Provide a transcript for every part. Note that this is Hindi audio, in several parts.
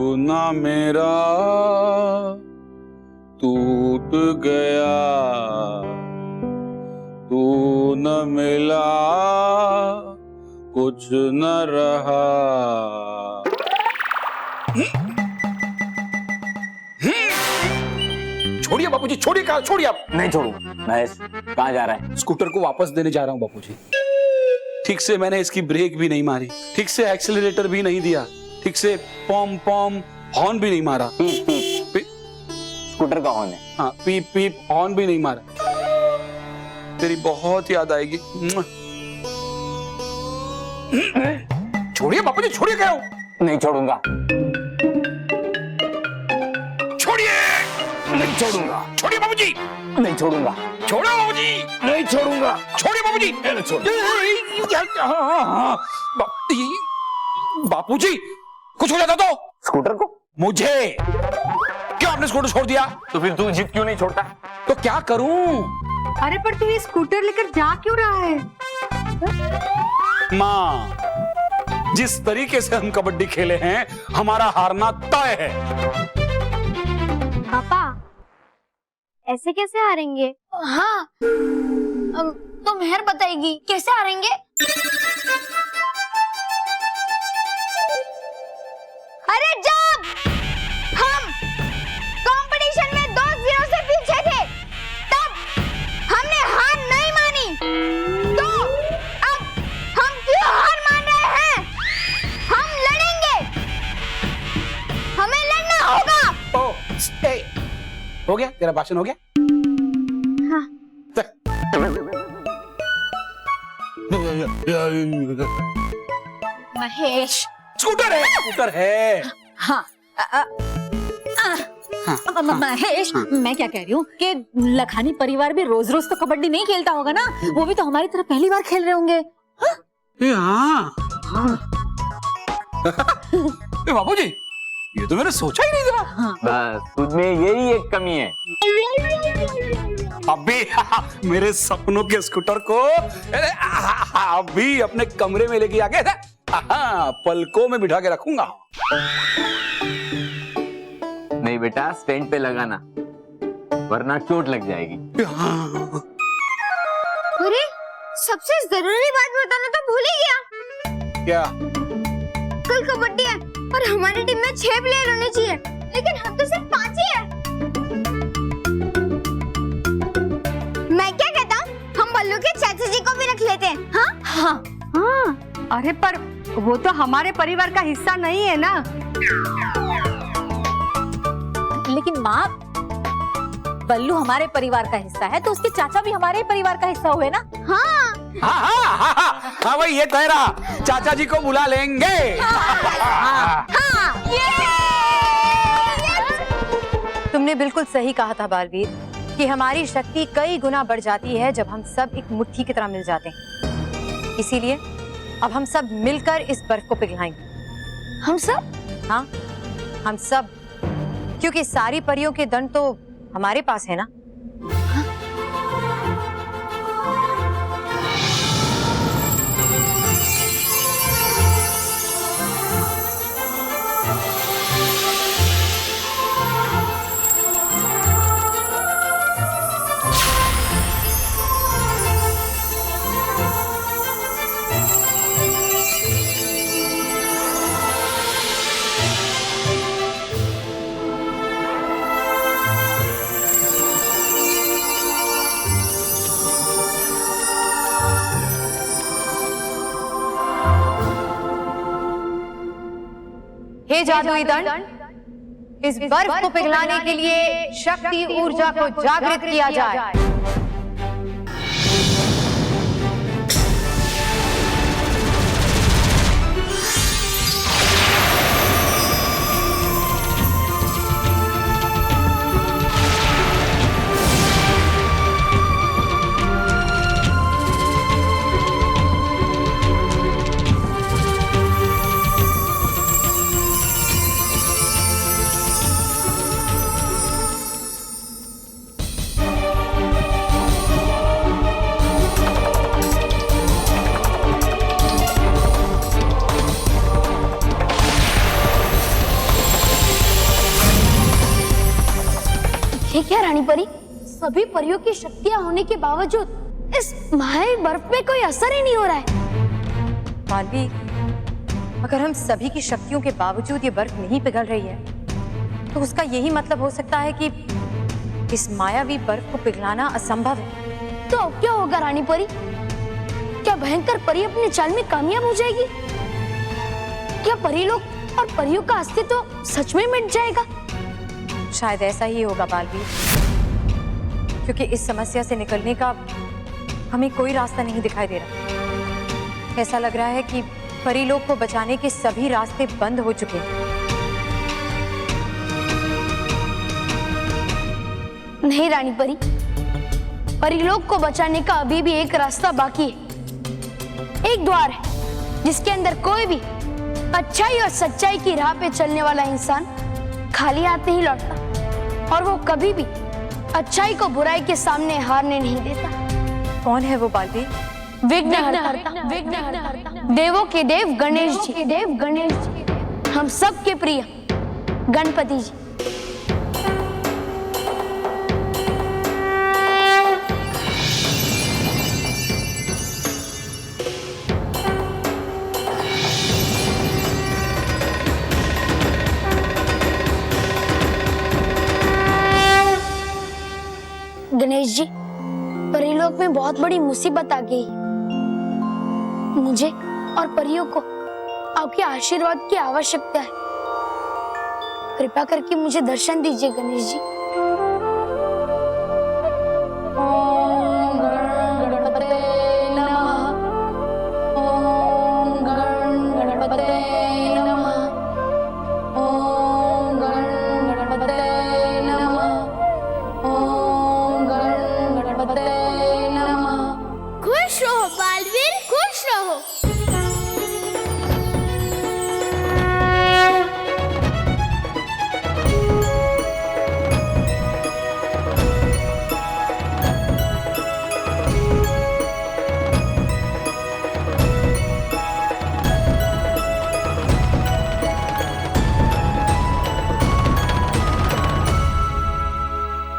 सपना मेरा टूट गया, तू न मिला कुछ न रहा। छोड़िए बापूजी, छोड़िए। कहा छोड़िए आप। नहीं छोड़ूंगा। महेश कहाँ जा रहा है? स्कूटर को वापस देने जा रहा हूं बापूजी। ठीक से मैंने इसकी ब्रेक भी नहीं मारी, ठीक से एक्सीलरेटर भी नहीं दिया, ठीक से पॉम पॉम हॉर्न भी नहीं मारा। पीप पीप स्कूटर का हॉर्न है। हाँ, पीप पीप हॉर्न भी नहीं मारा। तेरी बहुत याद आएगी। छोड़िए बापूजी, छोड़िए। कह रहा हूं नहीं छोड़ूंगा। छोड़िए। नहीं छोड़ूंगा। छोड़िए बापूजी। नहीं छोड़ूंगा। छोड़ो बापूजी। नहीं छोड़ूंगा। छोड़िए बापूजी। नहीं छोड़। बापूजी कुछ हो जाता तो स्कूटर को? मुझे क्यों आपने स्कूटर छोड़ दिया? तो फिर तू जिद क्यों नहीं छोड़ता? तो क्या करूं? अरे पर तू ये स्कूटर लेकर जा क्यों रहा है? माँ, जिस तरीके से हम कबड्डी खेले हैं, हमारा हारना तय है। पापा ऐसे कैसे हारेंगे? हाँ, तो मेहर बताएगी कैसे हारेंगे? अरे जब हम कंपटीशन में 2-0 से पीछे थे, तब हमने हार नहीं मानी, तो अब हम क्यों हार मान रहे हैं? हम लड़ेंगे, हमें लड़ना होगा। हो गया तेरा भाषण? हो गया? हाँ। महेश, स्कूटर है, स्कूटर है। हाँ महेश, मैं क्या कह रही हूँ कि लखानी परिवार भी रोज रोज तो कबड्डी नहीं खेलता होगा ना, वो भी तो हमारी तरह पहली बार खेल रहे होंगे। हाँ। बापूजी ये तो मैंने सोचा ही नहीं था। बस तुझमें यही एक कमी है। अभी मेरे सपनों के स्कूटर को अभी अपने कमरे में लेके आके पलकों में बिठा के रखूंगा। नहीं बेटा, स्टैंड पे लगाना, वरना चोट लग जाएगी। अरे सबसे जरूरी बात बताना तो भूल ही गया। क्या? कल कबड्डी है और हमारी टीम में 6 प्लेयर होने चाहिए, लेकिन हम तो सिर्फ 5 ही है। मैं क्या कहता हूँ, हम बल्लू के चाचा जी को भी रख लेते हैं। हाँ हाँ हाँ, अरे पर वो तो हमारे परिवार का हिस्सा नहीं है ना। लेकिन माँ, बल्लू हमारे परिवार का हिस्सा है तो उसके चाचा भी हमारे परिवार का हिस्सा हुए ना। हाँ हाँ भाई, ये कह रहा चाचा जी को बुला लेंगे। तुमने बिल्कुल सही कहा था बालवीर कि हमारी शक्ति कई गुना बढ़ जाती है जब हम सब एक मुट्ठी की तरह मिल जाते हैं। इसीलिए अब हम सब मिलकर इस बर्फ को पिघलाएंगे। हम सब? हाँ, हम सब, क्योंकि सारी परियों के दंड तो हमारे पास है ना। हे जादुई दंड, इस बर्फ को पिघलाने के लिए शक्ति ऊर्जा को जागृत किया जाए। क्या रानी परी, सभी परियों की शक्तियां होने के बावजूद इस मायावी बर्फ पे कोई असर ही नहीं हो रहा है। मालवी, अगर हम सभी की शक्तियों के बावजूद ये बर्फ नहीं पिघल रही है तो उसका यही मतलब हो सकता है कि इस मायावी बर्फ को पिघलाना असंभव है। तो अब क्या होगा रानी परी? क्या भयंकर परी अपनी चाल में कामयाब हो जाएगी? क्या परी लोग और परियों का अस्तित्व सच में मिट जाएगा? शायद ऐसा ही होगा बालवीर, क्योंकि इस समस्या से निकलने का हमें कोई रास्ता नहीं दिखाई दे रहा। ऐसा लग रहा है कि परी लोग को बचाने के सभी रास्ते बंद हो चुके हैं। नहीं रानी परी, परिलोक को बचाने का अभी भी एक रास्ता बाकी है। एक द्वार है जिसके अंदर कोई भी अच्छाई और सच्चाई की राह पे चलने वाला इंसान खाली हाथ नहीं लौटता, और वो कभी भी अच्छाई को बुराई के सामने हारने नहीं देता। कौन है वो बालवीर? विघ्नहर्ता, देवों के देव गणेश जी, हम सब के प्रिय गणपति जी। गणेश जी, परिलोक में बहुत बड़ी मुसीबत आ गई। मुझे और परियों को आपके आशीर्वाद की आवश्यकता है। कृपा करके मुझे दर्शन दीजिए गणेश जी। ओम गणपते नमः, ओम गणपते नमः, ओम गणपते नमः, ओम गणपते नमः। खुश रहो बालवीर, खुश रहो।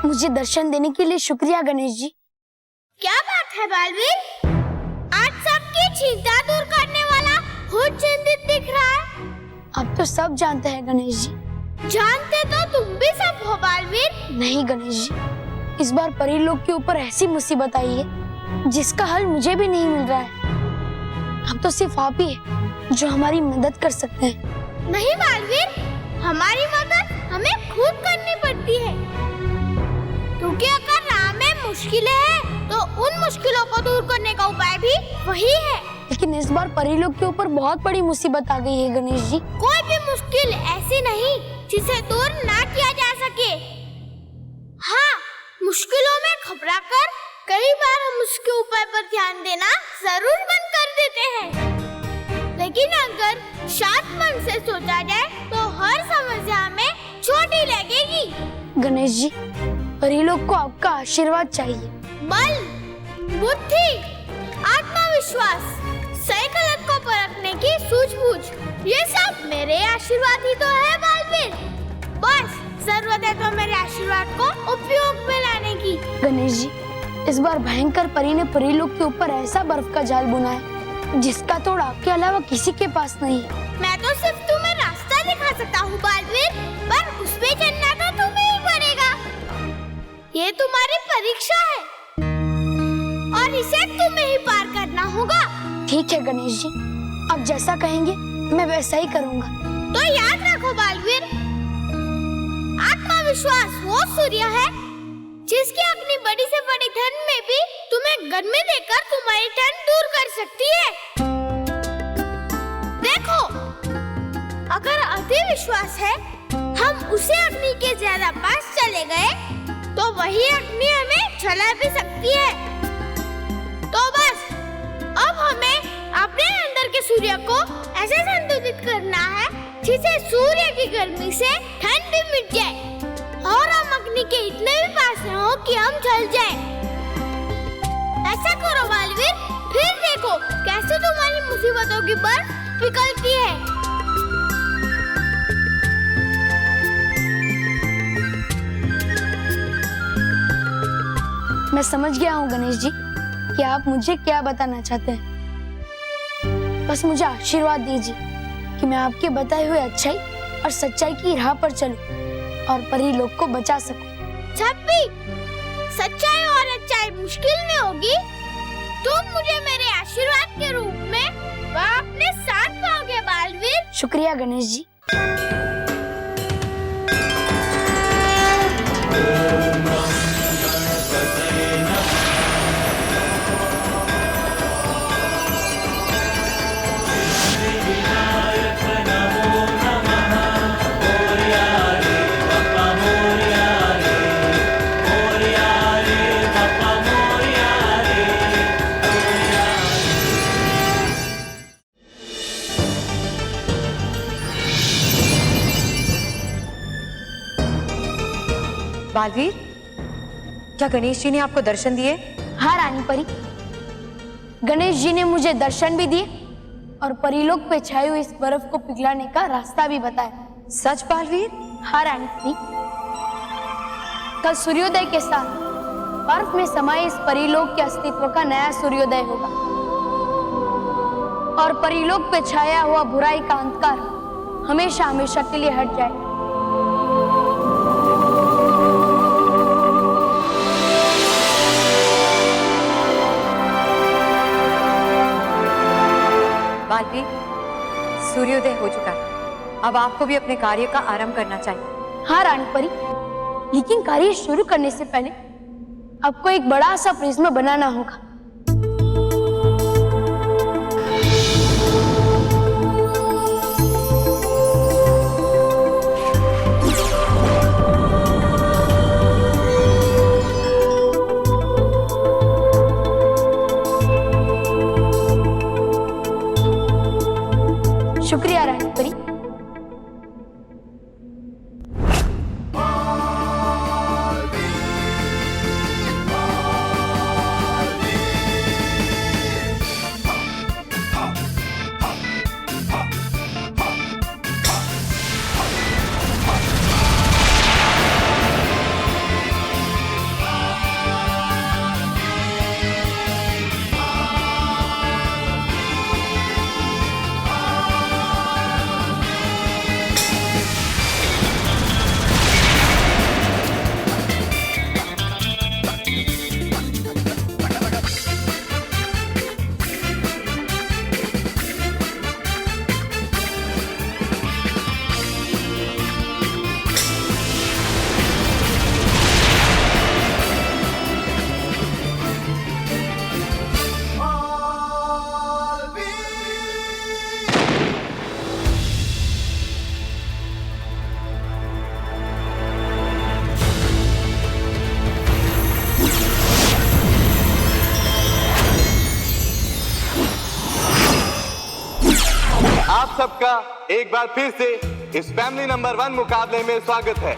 मुझे दर्शन देने के लिए शुक्रिया गणेश जी। क्या बात है बालवीर, आज सबकी चिंता दूर करने वाला खुद चिंतित दिख रहा है। अब तो सब जानते हैं गणेश जी। जानते तो तुम भी सब हो बालवीर। नहीं गणेश जी, इस बार परी लोग के ऊपर ऐसी मुसीबत आई है जिसका हल मुझे भी नहीं मिल रहा है। अब तो सिर्फ आप ही है जो हमारी मदद कर सकते हैं। नहीं बालवीर, हमारी मदद हमें खुद करनी पड़ती है, क्योंकि अगर राह में मुश्किलें हैं तो उन मुश्किलों को दूर करने का उपाय भी वही है। लेकिन इस बार परी लोग के ऊपर बहुत बड़ी मुसीबत आ गई है गणेश जी। कोई भी मुश्किल ऐसी नहीं जिसे दूर ना किया जा सके। हाँ, मुश्किलों में घबराकर कई बार हम उसके उपाय पर ध्यान देना जरूर बंद कर देते हैं, लेकिन अगर शांत मन से सोचा जाए तो हर समस्या हमें छोटी लगेगी। गणेश जी, परी लोग को आपका आशीर्वाद चाहिए। बल, बुद्धि, आत्मविश्वास, सही गलत को परखने की सूझबूझ, ये सब मेरे आशीर्वाद ही तो है बालवीर। बस जरूरत है तो मेरे आशीर्वाद को उपयोग में लाने की। गणेश जी, इस बार भयंकर परी ने परी लोग के ऊपर ऐसा बर्फ का जाल बुना है जिसका तोड़ आपके अलावा किसी के पास नहीं है। मैं तो सिर्फ तुम्हें रास्ता दिखा सकता हूँ बालवीर, पर उस पे चलना तो तुम्हें ही पड़ेगा। ये तुम्हारी परीक्षा है और इसे तुम्हें ही पार करना होगा। ठीक है गणेश जी, अब जैसा कहेंगे मैं वैसा ही करूँगा। तो याद रखो बालवीर, आत्मविश्वास वो सूर्य है जिसकी अपनी बड़ी से बड़ी ठंड में भी तुम्हें गर्मी देकर तुम्हारी ठंड दूर कर सकती है। देखो, अगर अति विश्वास है, हम उसे अग्नि के ज्यादा पास चले गए तो वही अग्नि हमें जला भी सकती है। तो बस अब हमें अपने अंदर के सूर्य को ऐसे संतुलित करना है जिसे सूर्य की गर्मी से ठंड भी मिट जाए और हम अग्नि के इतने भी पास न हो कि हम जल जाएं। ऐसा करो बालवीर, फिर देखो कैसे तुम्हारी मुसीबतों की बर्फ पिघलती है। मैं समझ गया हूँ गणेश जी कि आप मुझे क्या बताना चाहते हैं। बस मुझे आशीर्वाद दीजिए कि मैं आपके बताए हुए अच्छाई और सच्चाई की राह पर चलूं और परी लोग को बचा सकूं। जब भी सच्चाई और अच्छाई मुश्किल में होगी, तुम मुझे मेरे आशीर्वाद के रूप में वहाँ अपने साथ पाओगे बालवीर। शुक्रिया गणेश जी। बालवीर, क्या गणेश जी ने आपको दर्शन दिए? हाँ रानी परी, गणेश जी ने मुझे दर्शन भी दिए और परीलोक पे छाई हुई इस बर्फ को पिघलाने का रास्ता भी बताया। सच बालवीर? हाँ रानी परी, कल सूर्योदय के साथ बर्फ में समाये इस परीलोक के अस्तित्व का नया सूर्योदय होगा और परीलोक पे छाया हुआ बुराई का अंधकार हमेशा हमेशा के लिए हट जाएगा। बालवीर, सूर्योदय हो चुका है, अब आपको भी अपने कार्य का आरंभ करना चाहिए। हाँ रानी परी, लेकिन कार्य शुरू करने से पहले आपको एक बड़ा सा प्रिज्म बनाना होगा। शुक्रिया रानी परी। आप सबका एक बार फिर से इस फैमिली नंबर 1 मुकाबले में स्वागत है।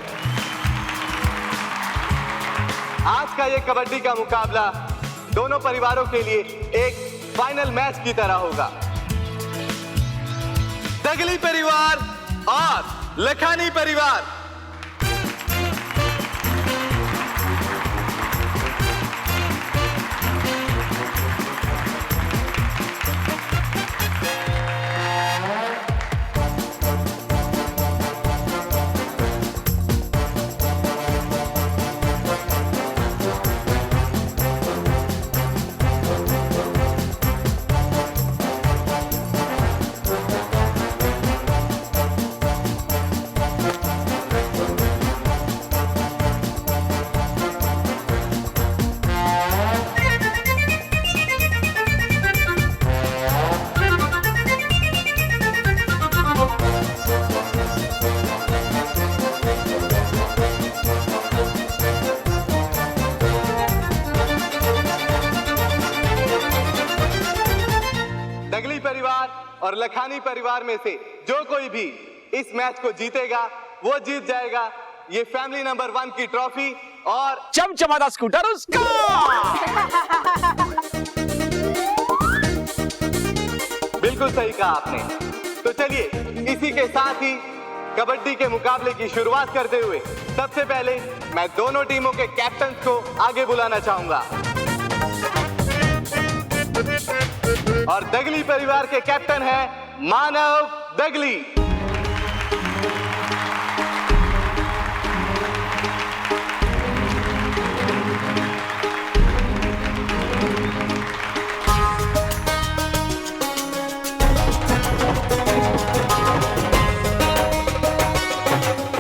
आज का ये कबड्डी का मुकाबला दोनों परिवारों के लिए एक फाइनल मैच की तरह होगा। दगली परिवार और लखानी परिवार, दगली परिवार और लखानी परिवार में से जो कोई भी इस मैच को जीतेगा वो जीत जाएगा ये फैमिली नंबर 1 की ट्रॉफी और चमचमाता स्कूटर उसका। बिल्कुल सही कहा आपने। तो चलिए इसी के साथ ही कबड्डी के मुकाबले की शुरुआत करते हुए सबसे पहले मैं दोनों टीमों के कैप्टन को आगे बुलाना चाहूंगा। और दगली परिवार के कैप्टन है मानव दगली।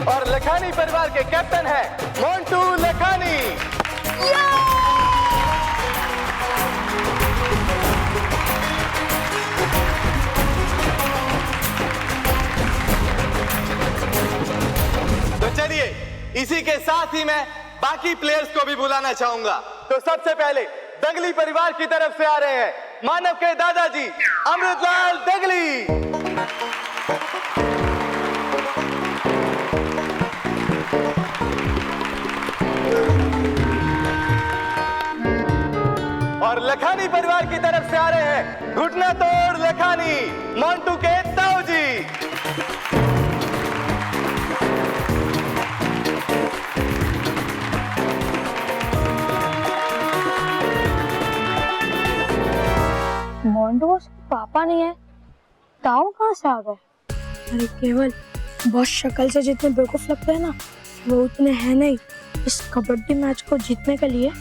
और लखानी परिवार के कैप्टन है मोंटू लखानी। तो चलिए इसी के साथ ही मैं बाकी प्लेयर्स को भी बुलाना चाहूंगा। तो सबसे पहले दगली परिवार की तरफ से आ रहे हैं मानव के दादाजी अमृतलाल दगली। और लखानी परिवार की तरफ से आ रहे हैं घुटना तोड़ लखानी मोंटू के ताऊ जी। मोंटू को पापा नहीं है, ताऊ कहाँ से आ गए? अरे केवल बॉस शक्ल से जितने बेवकूफ लगते हैं ना, वो उतने हैं नहीं। इस कबड्डी मैच को जीतने के लिए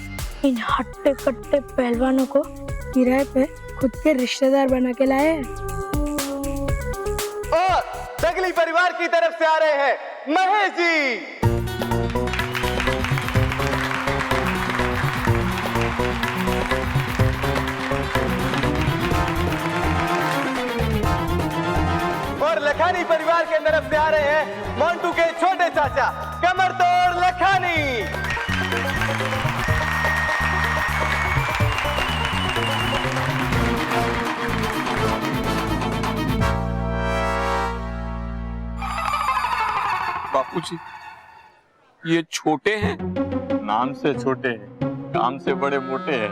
इन हट्टे कट्टे पहलवानों को किराए पे खुद के रिश्तेदार बना के लाए हैं। और दगली परिवार की तरफ से आ रहे हैं महेश जी। और लखानी परिवार के तरफ से आ रहे हैं मोंटू के छोटे चाचा कमर तोड़ लखानी। बापूजी, ये छोटे हैं? नाम से छोटे हैं, काम से बड़े मोटे हैं।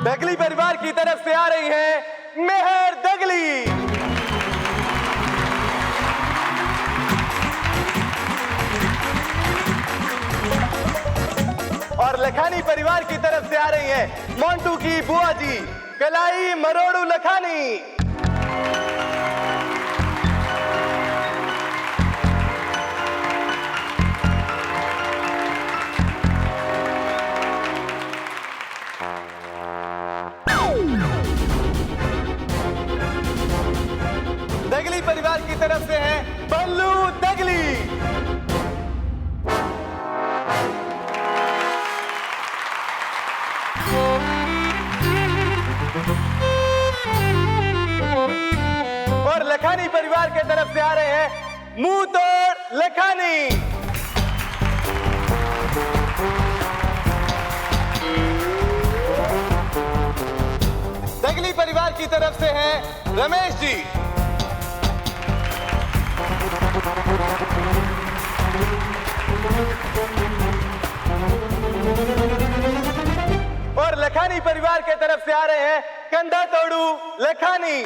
दगली परिवार की तरफ से आ रही है मेहर दगली। और लखानी परिवार की तरफ से आ रही है मोंटू की बुआ जी कलाई मरोड़ू लखानी। दगली परिवार की तरफ से है बल्लू दगली। और लखानी परिवार के तरफ से आ रहे हैं मुंह तोड़ लखानी। दगली परिवार की तरफ से हैं रमेश जी। और लखानी परिवार के तरफ से आ रहे हैं कंधा तोड़ू लखानी।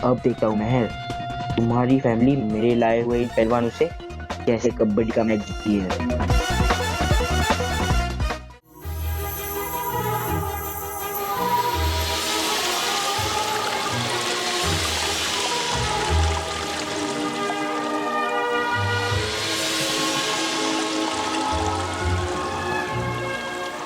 अब देखता हूँ महर, तुम्हारी फैमिली मेरे लाए हुए इन पहलवानों से कैसे कबड्डी का मैच जीती है।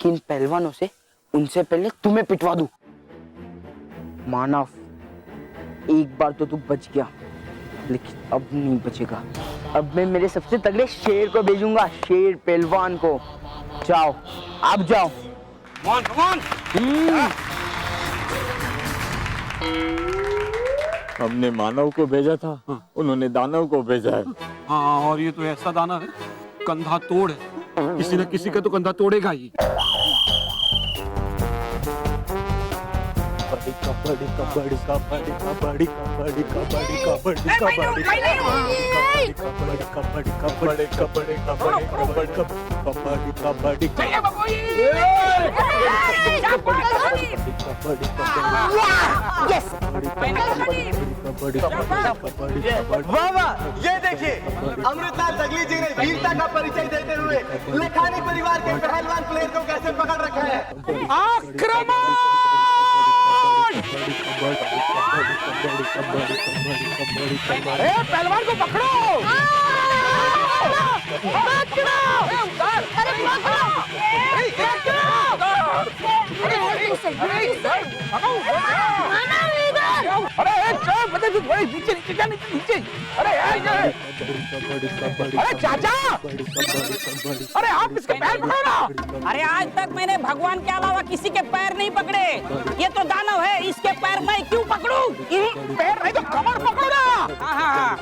कि इन पहलवानों से उनसे पहले तुम्हें पिटवा दूं। मानव, एक बार तो तू बच गया, लेकिन अब नहीं बचेगा। अब मैं मेरे सबसे तगड़े शेर को भेजूंगा, शेर पहलवान को। जाओ, आप जाओ। हमने मानव को भेजा था, उन्होंने दानव को भेजा है। हाँ, और ये तो ऐसा दाना है, कंधा तोड़ है, किसी न किसी का तो कंधा तोड़ेगा ही। कबड्डी कबड्डी कबड्डी कबड्डी कबड्डी कबड्डी कबड्डी कबड्डी कबड्डी कबड्डी कबड्डी कबड्डी कबड्डी वाह वाह, ये देखिए अमृतलाल दगली जी ने वीरता का परिचय देते हुए लखानी परिवार के पहलवान प्लेयर को कैसे पकड़ रखा है। आक्रमण! अरे पहलवान को पकड़ो! अरे नीचे नीचे क्या नीचे? अरे चाचा! अरे आप इसके पैर पकड़ो ना! अरे आज तक मैंने भगवान के अलावा किसी के पैर नहीं पकड़े। ये तो दानव है, इसके पैर मैं क्यों पकड़ूं? पैर नहीं तो कमर पकड़ो ना! हाँ।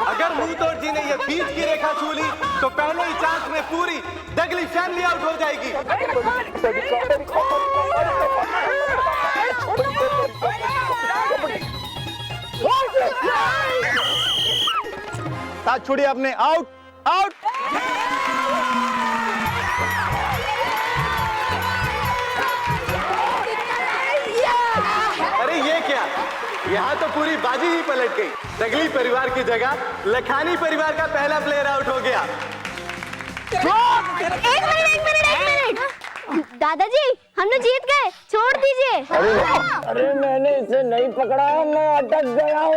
अगर मुंहतोड़ जी ने ये बीच की रेखा छू ली तो पहले ही चांस में पूरी दगली फैमिली आउट हो जाएगी। साथ छोड़िए अपने, आउट आउट। अरे ये क्या, यहाँ तो पूरी बाजी ही पलट गई। दगली परिवार की जगह लखानी परिवार का पहला प्लेयर आउट हो गया। एक मिनट। दादाजी, हम लोग जीत गए, छोड़ दीजिए। अरे मैंने इसे नहीं पकड़ा, मैं अटक गया हूँ।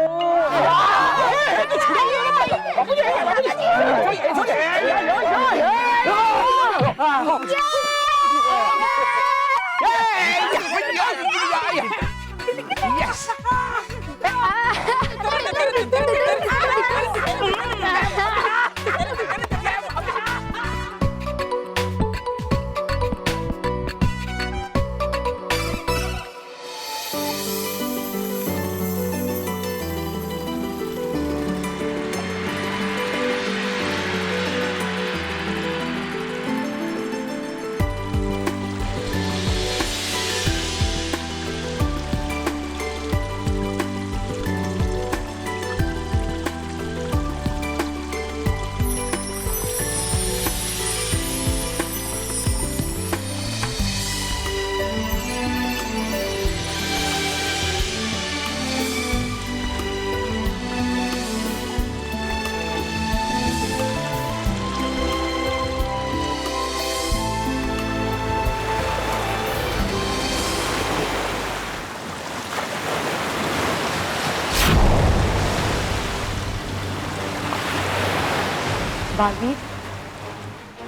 बालवीर,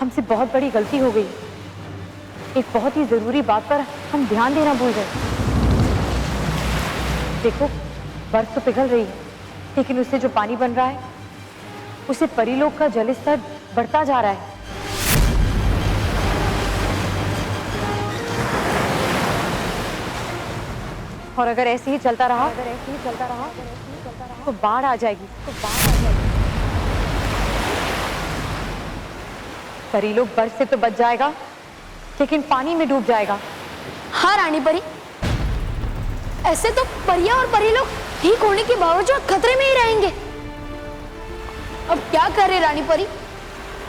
हमसे बहुत बड़ी गलती हो गई। एक बहुत ही जरूरी बात पर हम ध्यान देना भूल गए। देखो, बर्फ तो पिघल रही है, लेकिन उससे जो पानी बन रहा है, उससे परीलोक का जल स्तर बढ़ता जा रहा है। और अगर ऐसे ही चलता रहा तो बाढ़ आ जाएगी। परीलोक बर्फ से तो बच जाएगा, लेकिन पानी में डूब जाएगा। हाँ रानी परी, ऐसे तो परिया और परीलोक ठीक होने के बावजूद खतरे में ही रहेंगे। अब क्या करे रानी परी,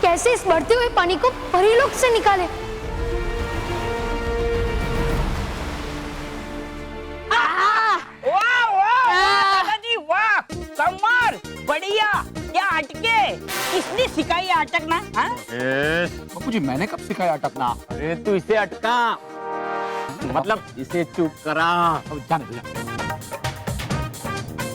कैसे इस बढ़ते हुए पानी को परीलोक से निकाले? वाह, कमर बढ़िया, क्या अटके, किसने सिखाई अटकना? बापू जी, मैंने कब सिखाया अटकना? अरे तू इसे अटका, मतलब इसे चुप करा। जाने दो।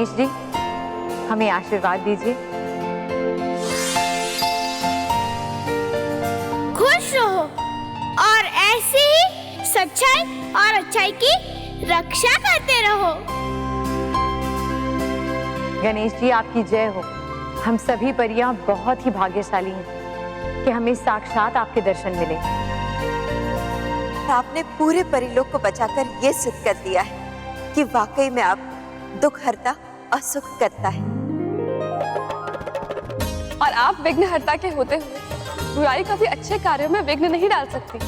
गणेश जी, हमें आशीर्वाद दीजिए। खुश रहो और ऐसे ही सच्चाई और अच्छाई की रक्षा करते रहो। गणेश जी, आपकी जय हो। हम सभी परियां बहुत ही भाग्यशाली हैं कि हमें साक्षात आपके दर्शन मिले। आपने पूरे परिलोक को बचाकर ये सिद्ध कर दिया है कि वाकई में आप दुख हरता और सुख करता है। और आप विघ्नहर्ता के होते हुए बुराई का भी अच्छे कार्यों में विघ्न नहीं डाल सकते।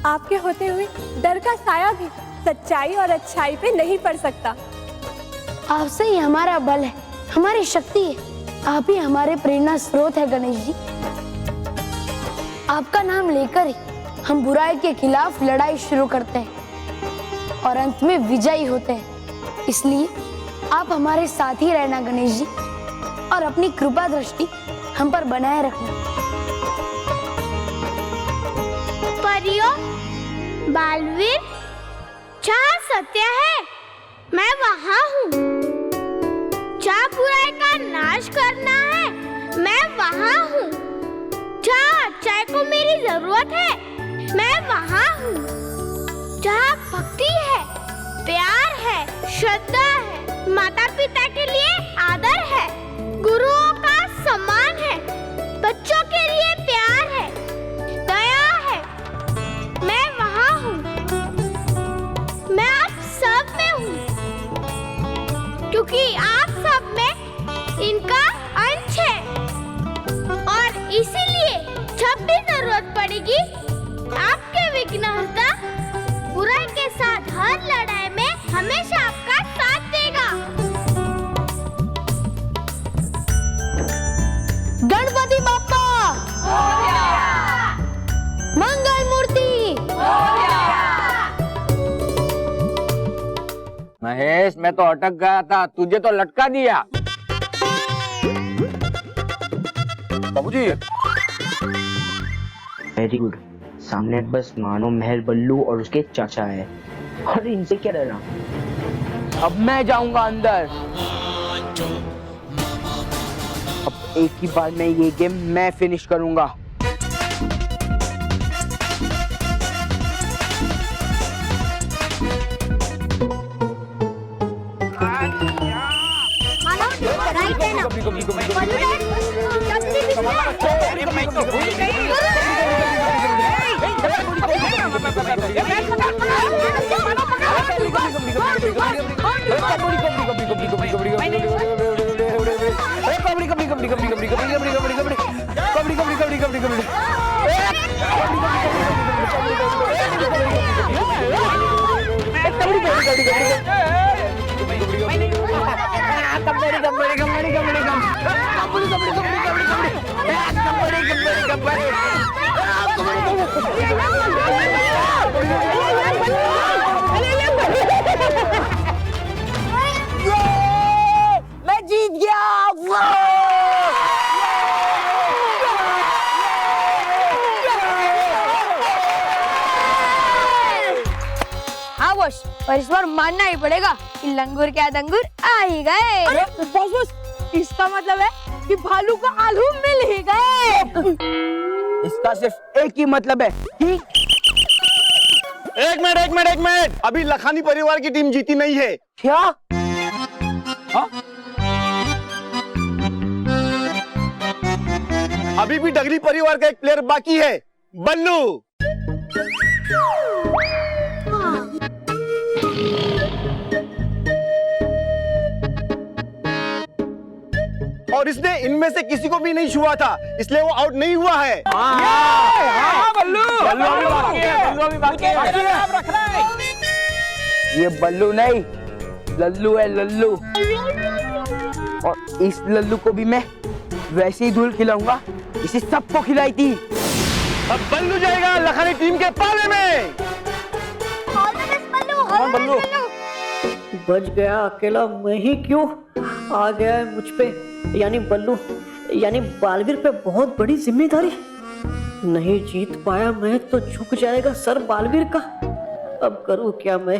आपके होते हुए डर का साया भी सच्चाई और अच्छाई पे नहीं पड़ सकता। आपसे ही हमारा बल है, हमारी शक्ति है। आप ही हमारे प्रेरणा स्रोत है गणेश जी। आपका नाम लेकर ही हम बुराई के खिलाफ लड़ाई शुरू करते हैं और अंत में विजयी होते हैं। इसलिए आप हमारे साथ ही रहना गणेश जी, और अपनी कृपा दृष्टि हम पर बनाए रखना। परियों, बालवीर, जहाँ सत्य है मैं वहाँ हूँ। जहाँ बुराई का नाश करना है मैं वहाँ हूँ। जहाँ अच्छाई को मेरी जरूरत है मैं वहाँ हूँ। जहाँ भक्ति है, प्यार है, श्रद्धा है, माता पिता के लिए आदर है, गुरुओं का सम्मान है, बच्चों के लिए प्यार है, दया है, मैं वहाँ हूँ। मैं आप सब में हूँ, क्योंकि आप सब में इनका अंश है। और इसीलिए जब भी जरूरत पड़ेगी आपके विघ्नहर्ता बुराई के साथ हर लड़ाई में हमेशा आपका साथ देगा। गणपति बाप्पा मंगल मूर्ति। महेश, मैं तो अटक गया था, तुझे तो लटका दिया। बाबूजी, वेरी गुड। सामने बस मानो महल बल्लू और उसके चाचा है, और इनसे क्या डरना। अब मैं जाऊंगा अंदर। अब एक ही बार में ये गेम मैं फिनिश करूंगा। मैं जीत गया। हाँ बॉस, पर इस बार मानना ही पड़ेगा कि लंगूर क्या दंगूर आ ही गए। अरे बॉस, इसका मतलब है कि भालू को आलू मिल ही गए। इसका सिर्फ एक ही मतलब है कि एक मिनट, अभी लखानी परिवार की टीम जीती नहीं है। क्या? अभी भी डगली परिवार का एक प्लेयर बाकी है, बल्लू। और इसने इनमें से किसी को भी नहीं छुआ था, इसलिए वो आउट नहीं हुआ है। ये बल्लू नहीं, लल्लू है, लल्लू। और इस लल्लू को भी मैं वैसे ही धूल खिलाऊंगा, इसे सबको खिलाई थी। अब बल्लू जाएगा लखानी टीम के पाले में। बल्लू बच गया, अकेला मैं ही क्यों आ गया है मुझ पे। यानी बल्लू, यानी बालवीर पे बहुत बड़ी जिम्मेदारी। नहीं जीत पाया मैं तो झुक जाएगा सर बालवीर का। अब करूं क्या मैं?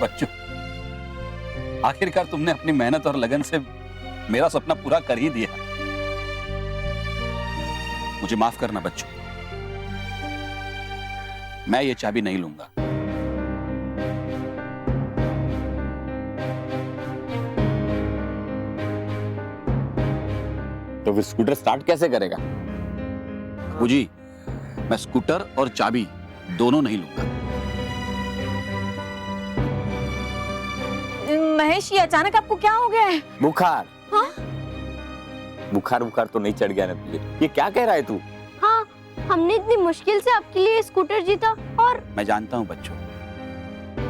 बच्चों, आखिरकार तुमने अपनी मेहनत और लगन से मेरा सपना पूरा कर ही दिया। मुझे माफ करना बच्चों, मैं ये चाबी नहीं लूंगा। तो फिर स्कूटर स्टार्ट कैसे करेगा? बाबू जी, मैं स्कूटर और चाबी दोनों नहीं लूंगा। महेश, ये अचानक आपको क्या हो गया है? बुखार। हाँ? बुखार तो नहीं चढ़ गया ना तुझे? ये क्या कह रहा है तू? हाँ, हमने इतनी मुश्किल से आपके लिए स्कूटर जीता और मैं जानता हूं बच्चों,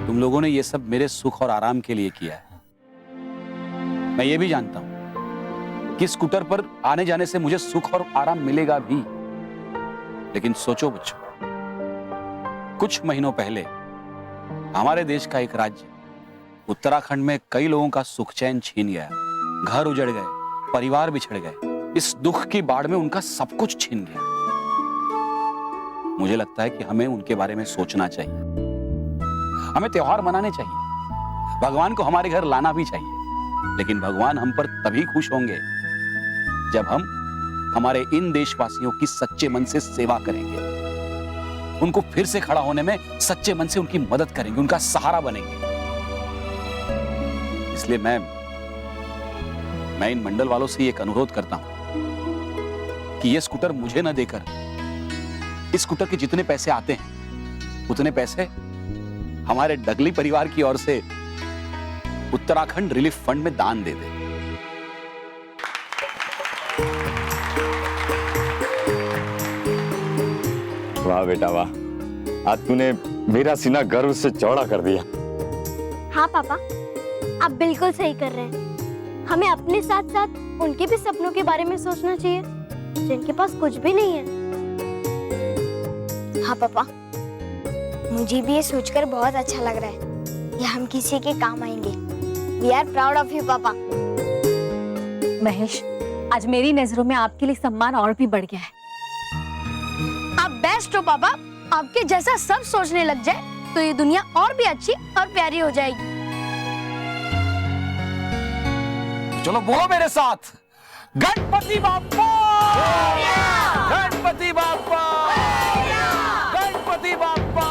तुम लोगों ने ये सब मेरे सुख और आराम के लिए किया है। मैं ये भी जानता हूं कि स्कूटर पर आने जाने से मुझे सुख और आराम मिलेगा भी। लेकिन सोचो बच्चों, कुछ महीनों पहले हमारे देश का एक राज्य उत्तराखंड में कई लोगों का सुख चैन छीन गया, घर उजड़ गए, परिवार बिछड़ गए। इस दुख की बाढ़ में उनका सब कुछ छीन गया। मुझे लगता है कि हमें उनके बारे में सोचना चाहिए, हमें त्योहार मनाने चाहिए, भगवान को हमारे घर लाना भी चाहिए। लेकिन भगवान हम पर तभी खुश होंगे जब हम हमारे इन देशवासियों की सच्चे मन से सेवा करेंगे, उनको फिर से खड़ा होने में सच्चे मन से उनकी मदद करेंगे, उनका सहारा बनेंगे। इसलिए मैं इन मंडल वालों से एक अनुरोध करता हूं कि ये स्कूटर मुझे न देकर इस स्कूटर के जितने पैसे आते हैं उतने पैसे हमारे डगली परिवार की ओर से उत्तराखंड रिलीफ फंड में दान दे दे। वाह बेटा वाह, आज तूने मेरा सीना गर्व से चौड़ा कर दिया। हाँ पापा, आप बिल्कुल सही कर रहे हैं। हमें अपने साथ साथ उनके भी सपनों के बारे में सोचना चाहिए जिनके पास कुछ भी नहीं है। हाँ पापा, मुझे भी ये सोचकर बहुत अच्छा लग रहा है कि हम किसी के काम आएंगे। We are proud of you पापा। महेश, आज मेरी नजरों में आपके लिए सम्मान और भी बढ़ गया है। आप बेस्ट हो पापा। आपके जैसा सब सोचने लग जाए तो ये दुनिया और भी अच्छी और प्यारी हो जाएगी। चलो बोलो मेरे साथ, गणपति बाप्पा, गणपति बाप्पा, गणपति बाप्पा,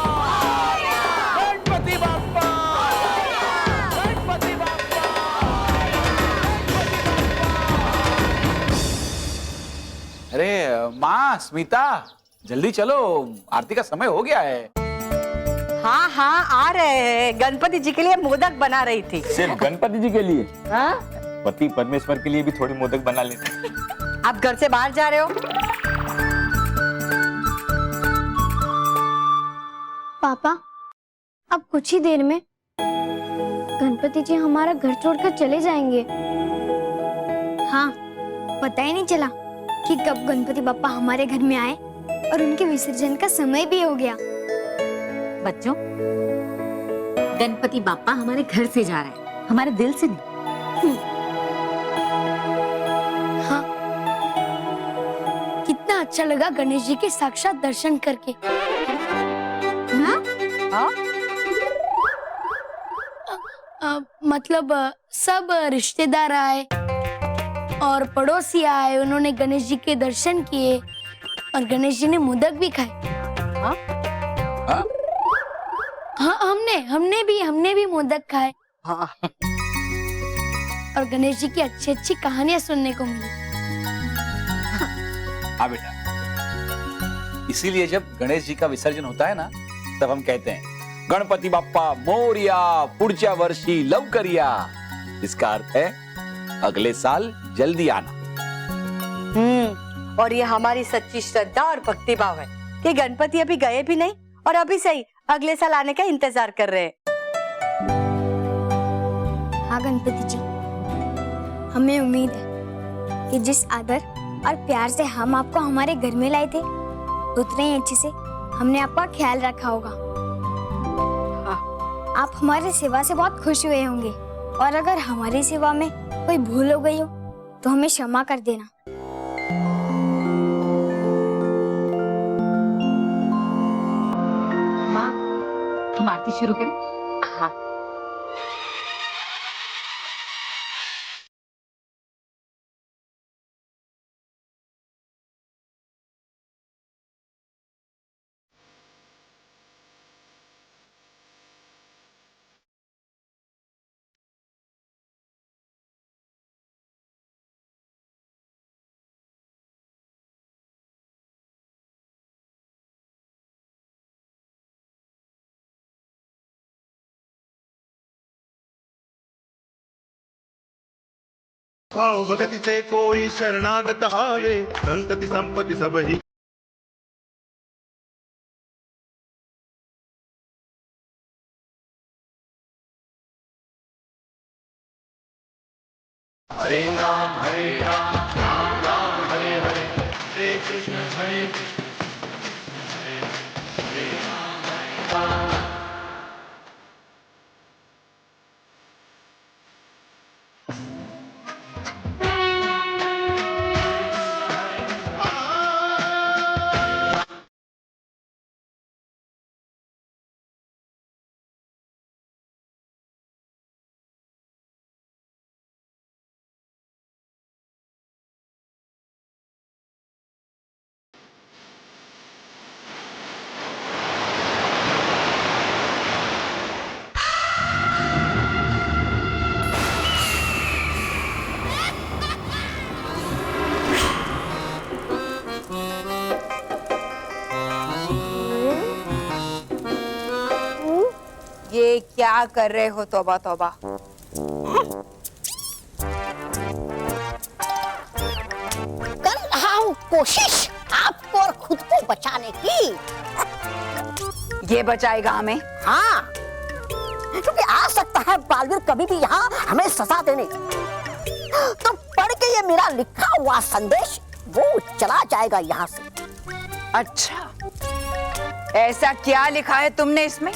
गणपति बाप्पा, गणपति बाप्पा। अरे माँ स्मिता, जल्दी चलो, आरती का समय हो गया है। हाँ हाँ आ रहे हैं, गणपति जी के लिए मोदक बना रही थी। सिर्फ गणपति जी के लिए? हाँ? पति परमेश्वर के लिए भी थोड़ी मोदक बना लेते। आप घर से बाहर जा रहे हो? पापा, अब कुछ ही देर में गणपति जी हमारा घर छोड़कर चले जाएंगे। हाँ, पता ही नहीं चला कि कब गणपति बाप्पा हमारे घर में आए और उनके विसर्जन का समय भी हो गया। बच्चों, गणपति बाप्पा हमारे घर से जा रहे हैं, हमारे दिल से नहीं। हाँ, कितना अच्छा लगा गणेश जी के साक्षात दर्शन करके। हाँ? हाँ? मतलब सब रिश्तेदार आए और पड़ोसी आए, उन्होंने गणेश जी के दर्शन किए और गणेश जी ने मोदक भी खाए। हाँ? हाँ? हाँ, हमने भी मोदक खाए। हाँ। और गणेश जी की अच्छी अच्छी कहानियां सुनने को मिली। हाँ बेटा, इसीलिए जब गणेश जी का विसर्जन होता है ना, तब हम कहते हैं गणपति बाप्पा मोरिया, पुढच्या वर्षी लवकर या। इसका अर्थ है अगले साल जल्दी आना। और ये हमारी सच्ची श्रद्धा और भक्ति भाव है कि गणपति अभी गए भी नहीं और अभी सही अगले साल आने का इंतजार कर रहे हैं। हाँ गणपति जी, हमें उम्मीद है कि जिस आदर और प्यार से हम आपको हमारे घर में लाए थे, उतने ही अच्छे से हमने आपका ख्याल रखा होगा। आप हमारी सेवा से बहुत खुश हुए होंगे और अगर हमारी सेवा में कोई भूल हो गई हो तो हमें क्षमा कर देना। माँ, हम आरती शुरू करें? हाँ। भाव भगति से कोई शरणागत हावे, संतति संपत्ति सब ही। हरे राम राम राम हरे हरे, हरे कृष्ण हरे राम। ये क्या कर रहे हो? तौबा तौबा। कर रहा हूँ कोशिश आपको और खुद को बचाने की। ये बचाएगा हमें? हाँ, क्योंकि आ सकता है बालवीर कभी भी यहाँ हमें सजा देने। तो पढ़ के ये मेरा लिखा हुआ संदेश वो चला जाएगा यहाँ से। अच्छा, ऐसा क्या लिखा है तुमने इसमें?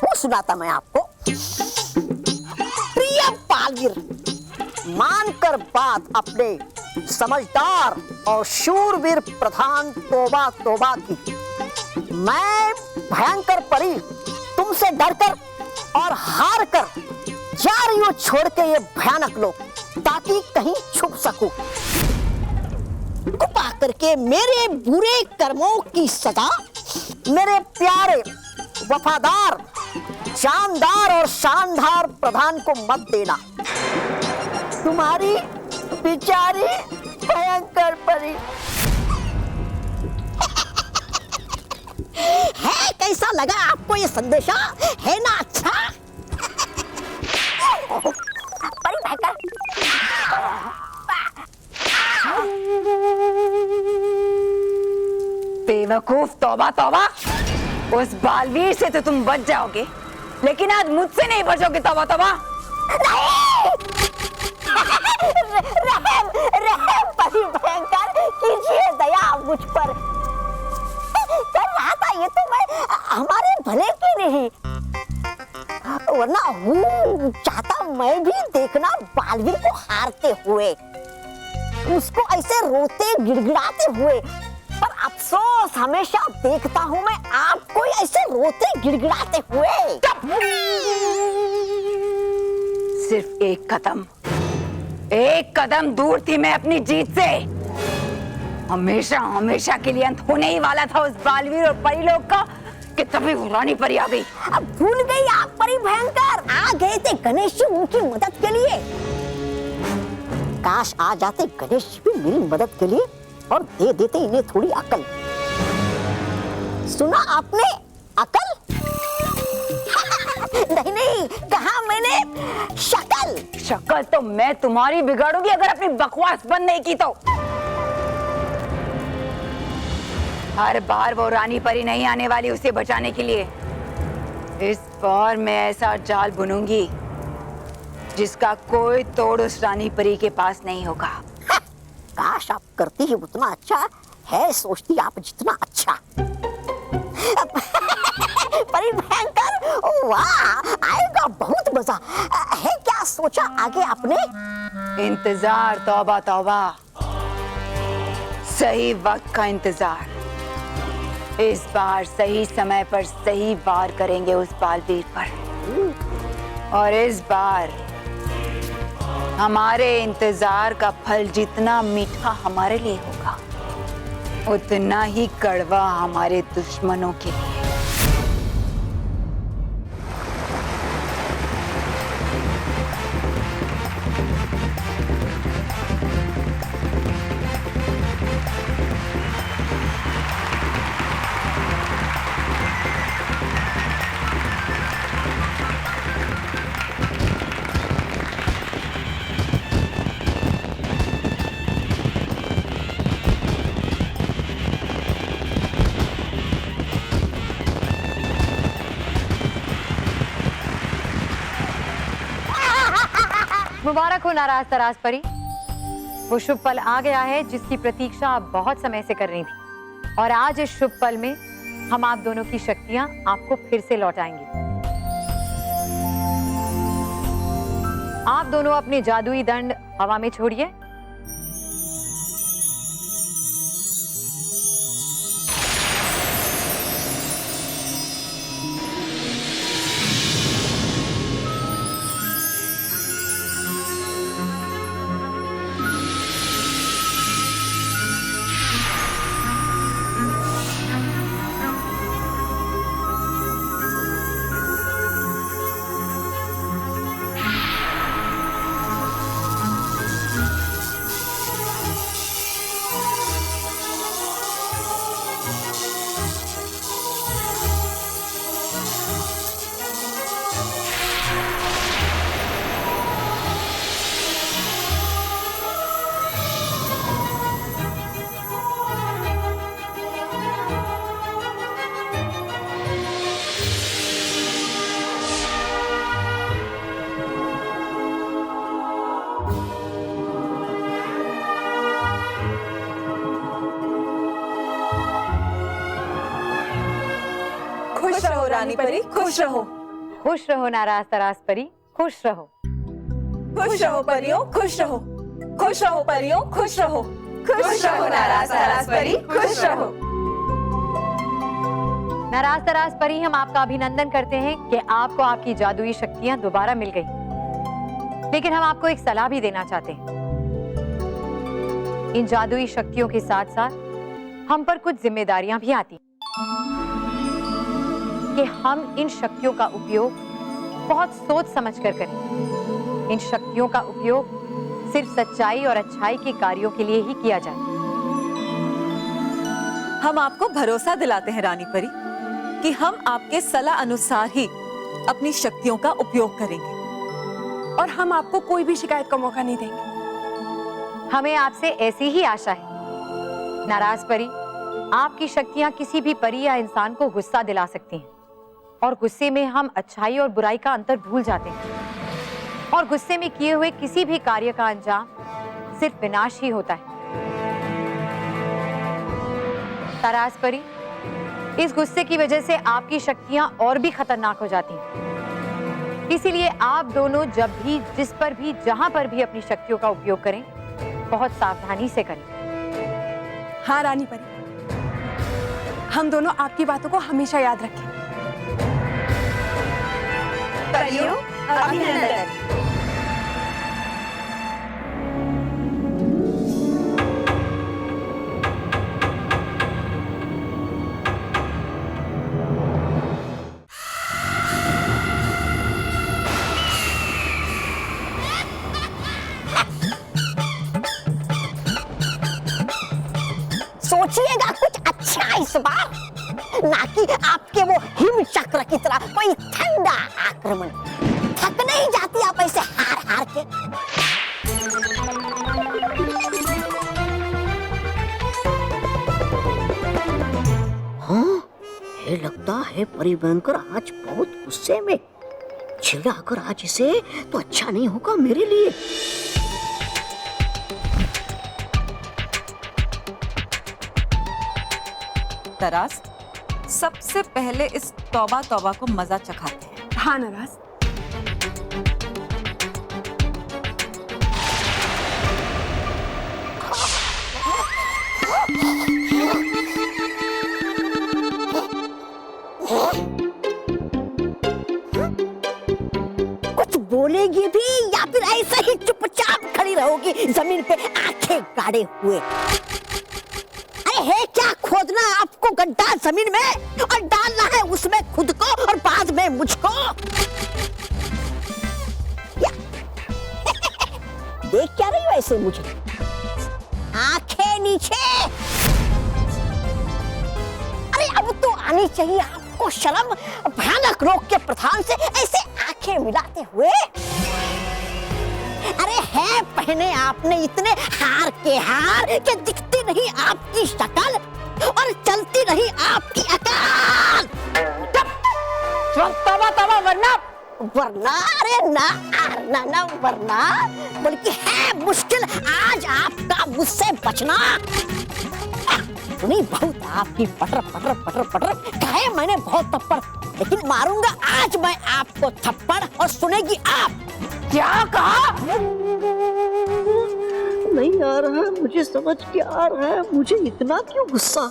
वो सुनाता मैं आपको। प्रिय बालवीर, मानकर बात अपने समझदार और शूरवीर प्रधान तोबा तोबा की, मैं भयंकर परी तुमसे डरकर और हार कर जा रही हूँ छोड़ के ये भयानक लोग, ताकि कहीं छुप सकूं। कृपा करके मेरे बुरे कर्मों की सजा मेरे प्यारे वफादार शानदार और शानदार प्रधान को मत देना। तुम्हारी बेचारी भयंकर परी। है कैसा लगा आपको ये संदेशा? है ना अच्छा? परी भयंकर। बेवकूफ, तौबा तौबा। उस बालवीर से तो तुम बच जाओगे, लेकिन आज मुझसे नहीं बचोगे। तौबा तौबा। रहम रहम परी भयंकर, कीजिए दया मुझ पर। कर रहा था ये तो मैं हमारे भले के नहीं, वरना हूँ चाहता मैं भी देखना बालवीर को हारते हुए, उसको ऐसे रोते गिड़गिड़ाते हुए। पर अफसोस हमेशा देखता हूँ मैं आपको ऐसे रोते गिड़गिड़ाते हुए। सिर्फ एक कदम दूर थी मैं अपनी जीत से। हमेशा हमेशा के लिए अंत होने ही वाला था उस बालवीर और परी लोग का, कि तभी वो रानी परी आ गई। अब भूल गई आप परी भयंकर? आ गए थे गणेश जी उनकी मदद के लिए। काश आ जाते गणेश जी भी मेरी मदद के लिए और दे देते इन्हें थोड़ी अकल। सुना आपने? अकल? नहीं नहीं, कहा मैंने शक्ल। शक्ल तो मैं तुम्हारी बिगाड़ूंगी अगर अपनी बकवास बंद नहीं की तो। हर बार वो रानी परी नहीं आने वाली उसे बचाने के लिए। इस बार मैं ऐसा जाल बुनूंगी जिसका कोई तोड़ उस रानी परी के पास नहीं होगा। काश आप करती ही उतना अच्छा है, सोचती आप जितना अच्छा। परी भयंकर, वाह, आएगा बहुत मजा है। क्या सोचा आगे आपने? इंतजार, तौबा तौबा, सही वक्त का इंतजार। इस बार सही समय पर सही वार करेंगे उस बालवीर पर, और इस बार हमारे इंतजार का फल जितना मीठा हमारे लिए होगा, उतना ही कड़वा हमारे दुश्मनों के लिए। मुबारक हो नाराज तराज परी। वो शुभ पल आ गया है जिसकी प्रतीक्षा आप बहुत समय से कर रही थी, और आज इस शुभ पल में हम आप दोनों की शक्तियां आपको फिर से लौटाएंगे। आप दोनों अपने जादुई दंड हवा में छोड़िए। खुश रहो रानी परी, खुश रहो। खुश रहो नाराज तराज परी, खुश रहो। खुश रहो परियों, खुश रहो। खुश रहो परियों, खुश रहो। खुश रहो नाराज तराज परी, खुश रहो। नाराज तराज परी, हम आपका अभिनंदन करते हैं कि आपको आपकी जादुई शक्तियां दोबारा मिल गई। लेकिन हम आपको एक सलाह भी देना चाहते हैं। इन जादुई शक्तियों के साथ साथ हम पर कुछ जिम्मेदारियां भी आती कि हम इन शक्तियों का उपयोग बहुत सोच समझकर करें। इन शक्तियों का उपयोग सिर्फ सच्चाई और अच्छाई के कार्यों के लिए ही किया जाए। हम आपको भरोसा दिलाते हैं रानी परी कि हम आपके सलाह अनुसार ही अपनी शक्तियों का उपयोग करेंगे, और हम आपको कोई भी शिकायत का मौका नहीं देंगे। हमें आपसे ऐसी ही आशा है। नाराज परी, आपकी शक्तियां किसी भी परी या इंसान को गुस्सा दिला सकती हैं, और गुस्से में हम अच्छाई और बुराई का अंतर भूल जाते हैं, और गुस्से में किए हुए किसी भी कार्य का अंजाम सिर्फ विनाश ही होता है। तराज परी, इस गुस्से की वजह से आपकी शक्तियां और भी खतरनाक हो जाती हैं। इसीलिए आप दोनों जब भी, जिस पर भी, जहां पर भी अपनी शक्तियों का उपयोग करें, बहुत सावधानी से करें। हाँ रानी परी, हम दोनों आपकी बातों को हमेशा याद रखें। परियों, अभिनंदन। सोचिएगा कुछ अच्छा इस बार, ना कि आपके वो हिम चक्र की तरह कोई ठंडा आक्रमण। थक नहीं जाती आप ऐसे हार हार के? हाँ, ये लगता है परिभयंकर आज बहुत गुस्से में। छिड़ा अगर आज इसे तो अच्छा नहीं होगा मेरे लिए। तराज, सबसे पहले इस तौबा तौबा को मजा चखाते हैं। हाँ नाराज। कुछ बोलेगी भी या फिर ऐसे ही चुपचाप खड़ी रहोगी जमीन पे आंखें गाड़े हुए? अरे है क्या खोदना आपको गड्ढा जमीन में और डालना है उसमें खुद को और बाद में मुझको? देख क्या रही हो ऐसे मुझे? आंखें नीचे। अरे अब तो आनी चाहिए आपको शर्म, भयानक रोग के प्रधान से ऐसे आंखें मिलाते हुए। अरे है पहने आपने इतने हार के हार के दिखती नहीं आपकी शक्ल और चलती नहीं आपकी अकल। तवा तवा वरना वरना अरे ना ना ना वरना बल्कि है मुश्किल आज आपका मुझसे बचना। सुनी बहुत आपकी पटर पटर पटर पटर कहे मैंने बहुत थप्पड़, लेकिन मारूंगा आज मैं आपको थप्पड़ और सुनेगी आप। क्या कहा? नहीं आ रहा है मुझे समझ के आ रहा है, मुझे इतना क्यों गुस्सा?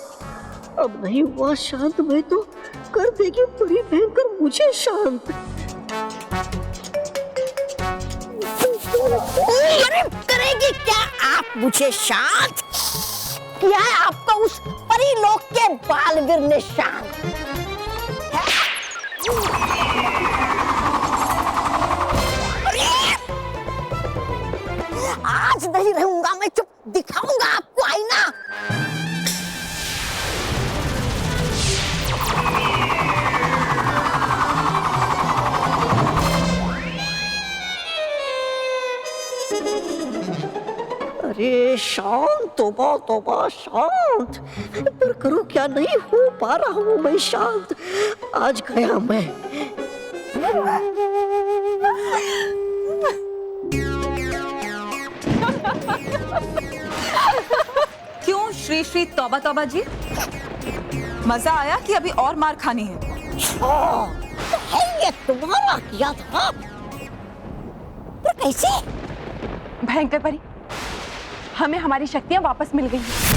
अब नहीं हुआ शांत मैं तो कर देगी बड़ी भयंकर मुझे शांत। करेगी क्या आप मुझे शांत? किया है आपको उस परीलोक के बालवीर ने शांत? आज नहीं रहूंगा मैं चुप, दिखाऊंगा आपको आईना। अरे शांत, तौबा तौबा शांत, पर करूं क्या, नहीं हो पा रहा हूं मैं शांत। आज गया मैं। क्यों श्री श्री तौबा तौबा जी, मजा आया कि अभी और मार खानी है? है ये तुम्हारा किया था, पर कैसे? भयंकर परी, हमें हमारी शक्तियां वापस मिल गई हैं।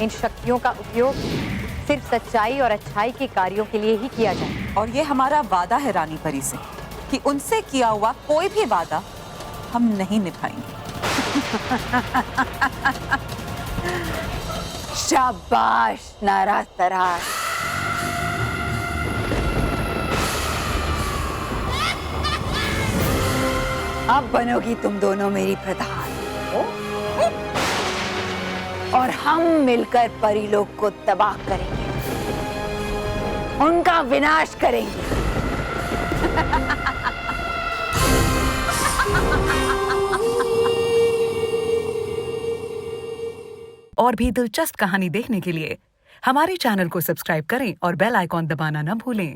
इन शक्तियों का उपयोग सिर्फ सच्चाई और अच्छाई के कार्यों के लिए ही किया जाए। और ये हमारा वादा है रानी परी से कि उनसे किया हुआ कोई भी वादा हम नहीं निभाएंगे। शाबाश नाराज तराज। अब बनोगी तुम दोनों मेरी प्रधान और हम मिलकर परीलोक को तबाह करेंगे, उनका विनाश करेंगे। और भी दिलचस्प कहानी देखने के लिए हमारे चैनल को सब्सक्राइब करें और बेल आइकॉन दबाना न भूलें।